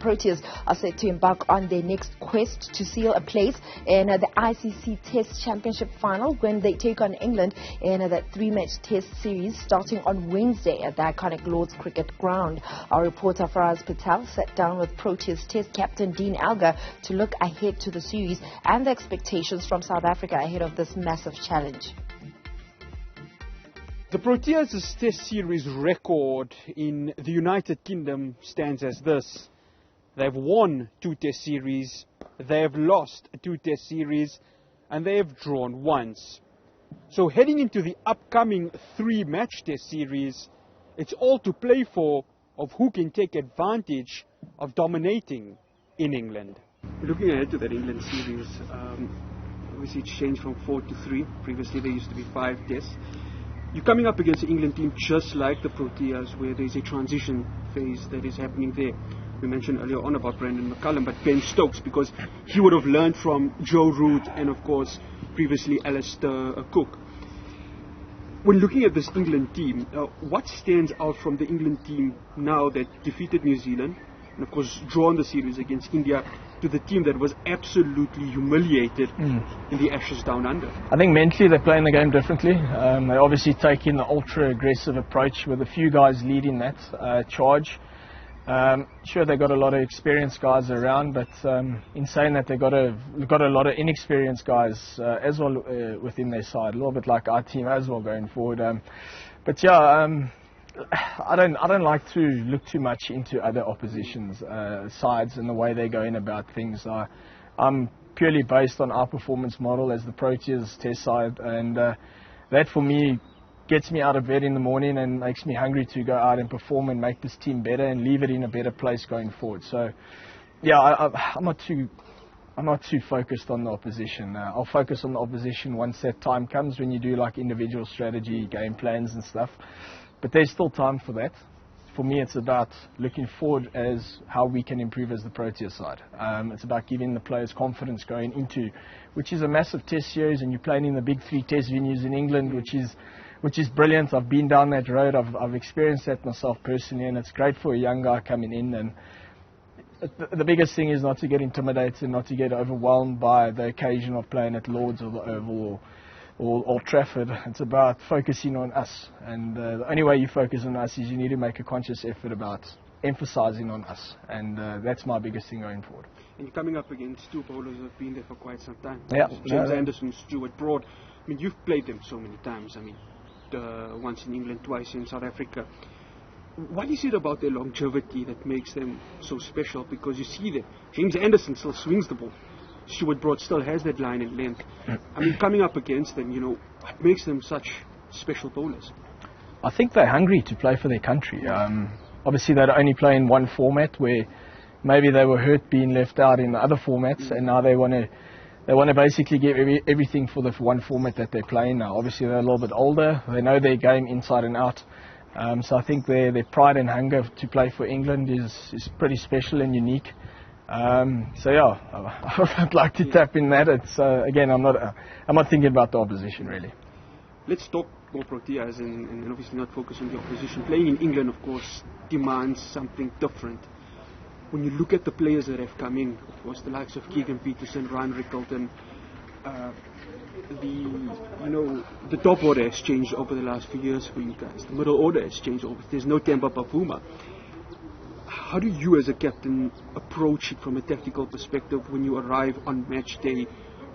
Proteas are set to embark on their next quest to seal a place in the ICC Test Championship final when they take on England in that 3-match Test series starting on Wednesday at the iconic Lord's Cricket Ground. Our reporter Fahraaz Patel sat down with Proteas Test captain Dean Elgar to look ahead to the series and the expectations from South Africa ahead of this massive challenge. The Proteas Test series record in the United Kingdom stands as this. They've won 2 Test series, they have lost 2 Test series, and they have drawn once. So heading into the upcoming 3-match Test series, it's all to play for of who can take advantage of dominating in England. Looking ahead to that England series, obviously it's changed from 4 to 3. Previously there used to be 5 Tests. You're coming up against the England team just like the Proteas, where there's a transition phase that is happening there. We mentioned earlier on about Brendan McCullum, but Ben Stokes, because he would have learned from Joe Root and of course previously Alistair Cook. When looking at this England team, what stands out from the England team now that defeated New Zealand and of course drawn the series against India, to the team that was absolutely humiliated in the Ashes Down Under? I think mentally they're playing the game differently. They obviously take in the ultra-aggressive approach with a few guys leading that charge. Sure, they've got a lot of experienced guys around, but in saying that, they've got a lot of inexperienced guys as well within their side, a little bit like our team as well going forward. But yeah, I don't like to look too much into other opposition's sides and the way they're going about things. I'm purely based on our performance model as the Proteas Test side, and that for me gets me out of bed in the morning and makes me hungry to go out and perform and make this team better and leave it in a better place going forward. So yeah, I'm not too focused on the opposition. I'll focus on the opposition once that time comes, when you do like individual strategy, game plans and stuff. But there's still time for that. For me, it's about looking forward as how we can improve as the Proteas side. It's about giving the players confidence going into, which is a massive Test series, and you're playing in the big 3 Test venues in England, which is brilliant. I've been down that road. I've experienced that myself personally, and it's great for a young guy coming in. And the biggest thing is not to get intimidated, not to get overwhelmed by the occasion of playing at Lord's or the Oval or Old Trafford. It's about focusing on us, and the only way you focus on us is you need to make a conscious effort about emphasizing on us, and that's my biggest thing going forward. And you're coming up against 2 bowlers who have been there for quite some time. Yeah. James Anderson, Stuart Broad. I mean, you've played them so many times. I mean, once in England, twice in South Africa. What is it about their longevity that makes them so special? Because you see that James Anderson still swings the ball. Stuart Broad still has that line and length. I mean, coming up against them, what makes them such special bowlers? I think they're hungry to play for their country. Obviously, they only play in one format, where maybe they were hurt being left out in the other formats, and now they want to basically give everything for the one format that they're playing now. Obviously, they're a little bit older. They know their game inside and out. So I think their pride and hunger to play for England is pretty special and unique. So yeah, I'd like to tap in that. It's again, I'm not thinking about the opposition really. Let's talk more Proteas and obviously not focus on the opposition. Playing in England, of course, demands something different. When you look at the players that have come in, of course, the likes of Keegan Peterson, Ryan Rickleton, the top order has changed over the last few years for you guys. The middle order has changed over. There's no Temba Bavuma. How do you as a captain approach it from a tactical perspective when you arrive on match day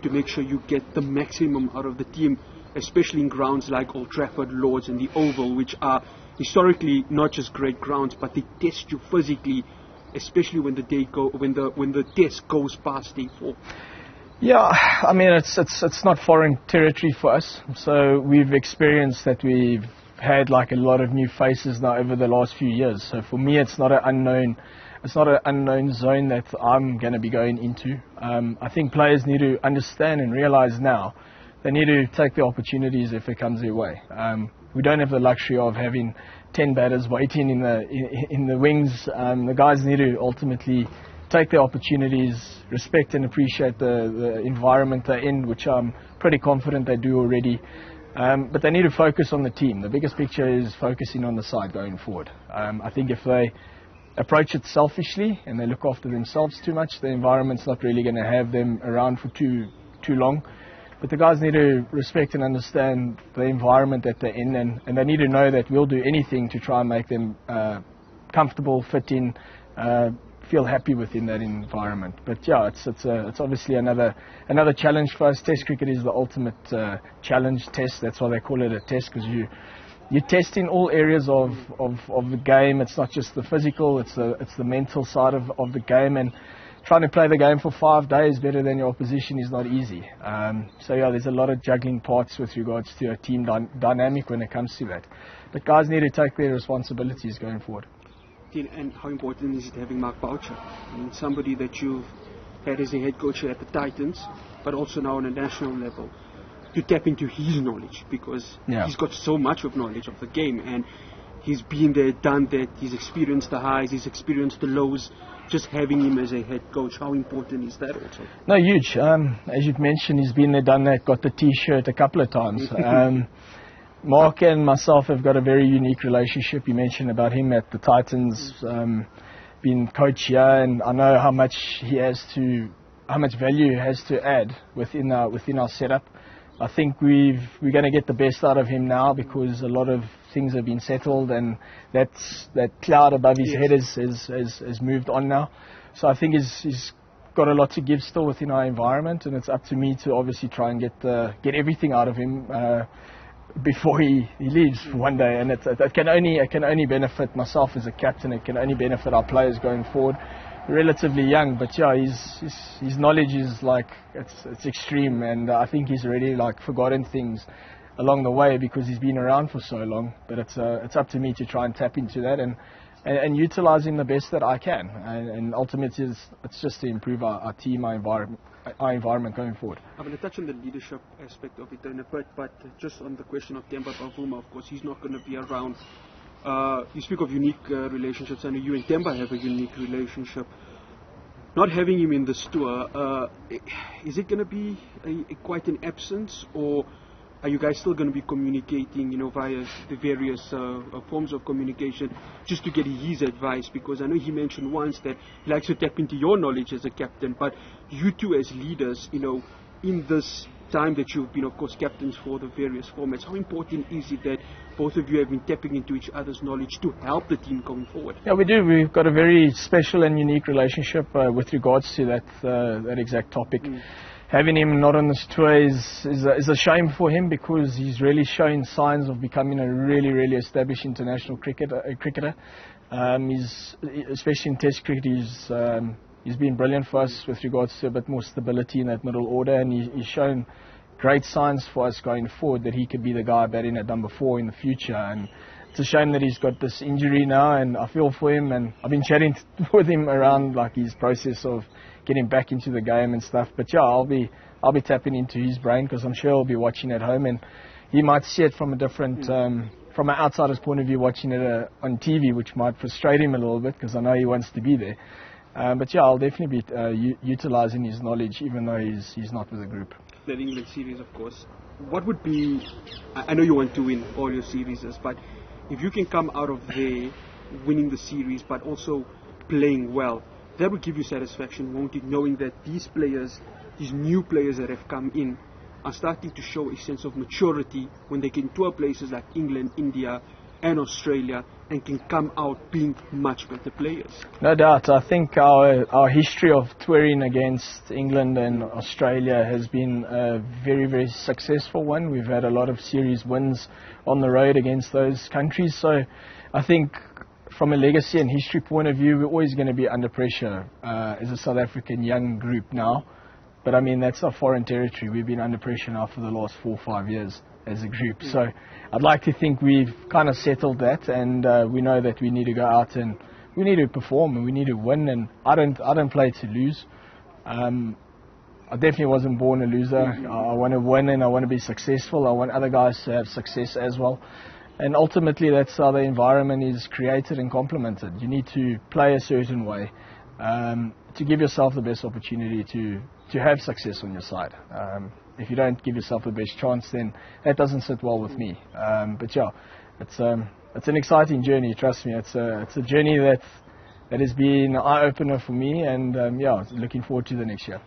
to make sure you get the maximum out of the team, especially in grounds like Old Trafford, Lord's and the Oval, which are historically not just great grounds, but they test you physically, especially when the test goes past day 4? Yeah, I mean, it's not foreign territory for us. So we've experienced that we've had like a lot of new faces now over the last few years. So for me, it's not an unknown zone that I'm going to be going into. I think players need to understand and realize now they need to take the opportunities if it comes their way. We don't have the luxury of having 10 batters waiting in the wings. The guys need to ultimately take the opportunities, respect and appreciate the environment they're in, which I'm pretty confident they do already. But they need to focus on the team. The biggest picture is focusing on the side going forward. I think if they approach it selfishly and they look after themselves too much, the environment's not really going to have them around for too long. But the guys need to respect and understand the environment that they're in, and they need to know that we'll do anything to try and make them comfortable, fit in, feel happy within that environment. But yeah, it's obviously another challenge for us. Test cricket is the ultimate challenge test. That's why they call it a test, because you test in all areas of the game. It's not just the physical, it's the mental side of the game, and trying to play the game for 5 days better than your opposition is not easy. So yeah, there's a lot of juggling parts with regards to a team dynamic when it comes to that. But guys need to take their responsibilities going forward. And how important is it having Mark Boucher? I mean, somebody that you've had as a head coach at the Titans, but also now on a national level, to tap into his knowledge, because he's got so much of knowledge of the game, and he's been there, done that, he's experienced the highs, he's experienced the lows. Just having him as a head coach, how important is that also? No, huge. As you've mentioned, he's been there, done that, got the T-shirt a couple of times. Mark and myself have got a very unique relationship. You mentioned about him at the Titans, being coach here, and I know how much how much value he has to add within our setup. I think we're going to get the best out of him now, because a lot of things have been settled, and that cloud above his head has moved on now. So I think he's got a lot to give still within our environment, and it's up to me to obviously try and get everything out of him before he leaves for one day. And it can only benefit myself as a captain. It can only benefit our players going forward. Relatively young, but yeah, his knowledge is like it's extreme, and I think he's already like forgotten things along the way because he's been around for so long. But it's up to me to try and tap into that and utilize him the best that I can, and ultimately it's just to improve our team, our environment going forward. I'm going to touch on the leadership aspect of it in a bit, but just on the question of Temba Bavuma, of course, he's not going to be around. You speak of unique relationships, and you and Temba have a unique relationship. Not having him in this tour, is it going to be quite an absence, or are you guys still going to be communicating, via the various forms of communication, just to get his advice? Because I know he mentioned once that he likes to tap into your knowledge as a captain, but you two as leaders, in this time that you've been, of course, captains for the various formats, how important is it that both of you have been tapping into each other's knowledge to help the team going forward? Yeah, we do. We've got a very special and unique relationship with regards to that exact topic. Having him not on this tour is a shame for him, because he's really showing signs of becoming a really, really established international cricketer. Especially in Test cricket, he's been brilliant for us with regards to a bit more stability in that middle order, and he's shown great signs for us going forward that he could be the guy batting at number 4 in the future. And it's a shame that he's got this injury now, and I feel for him, and I've been chatting with him around like his process of getting back into the game and stuff. But yeah, I'll be tapping into his brain, because I'm sure he'll be watching at home, and he might see it from a different from an outsider's point of view, watching it on TV, which might frustrate him a little bit, because I know he wants to be there. But yeah, I'll definitely be utilising his knowledge, even though he's not with the group. The England series, of course. What would be, I know you want to win all your series, but if you can come out of there winning the series, but also playing well, that would give you satisfaction, won't it? Knowing that these players, these new players that have come in, are starting to show a sense of maturity when they can tour places like England, India, and Australia, and can come out being much better players. No doubt. I think our history of touring against England and Australia has been a very, very successful one. We've had a lot of series wins on the road against those countries. So I think from a legacy and history point of view, we're always going to be under pressure as a South African young group now. But I mean, that's our foreign territory. We've been under pressure now for the last 4 or 5 years as a group. So I'd like to think we've kind of settled that, and we know that we need to go out and we need to perform and we need to win. And I don't play to lose. I definitely wasn't born a loser. I want to win and I want to be successful. I want other guys to have success as well. And ultimately, that's how the environment is created and complemented. You need to play a certain way to give yourself the best opportunity to have success on your side. If you don't give yourself the best chance, then that doesn't sit well with me. But yeah, it's an exciting journey. Trust me, it's a journey that that has been an eye-opener for me, and yeah, looking forward to the next year.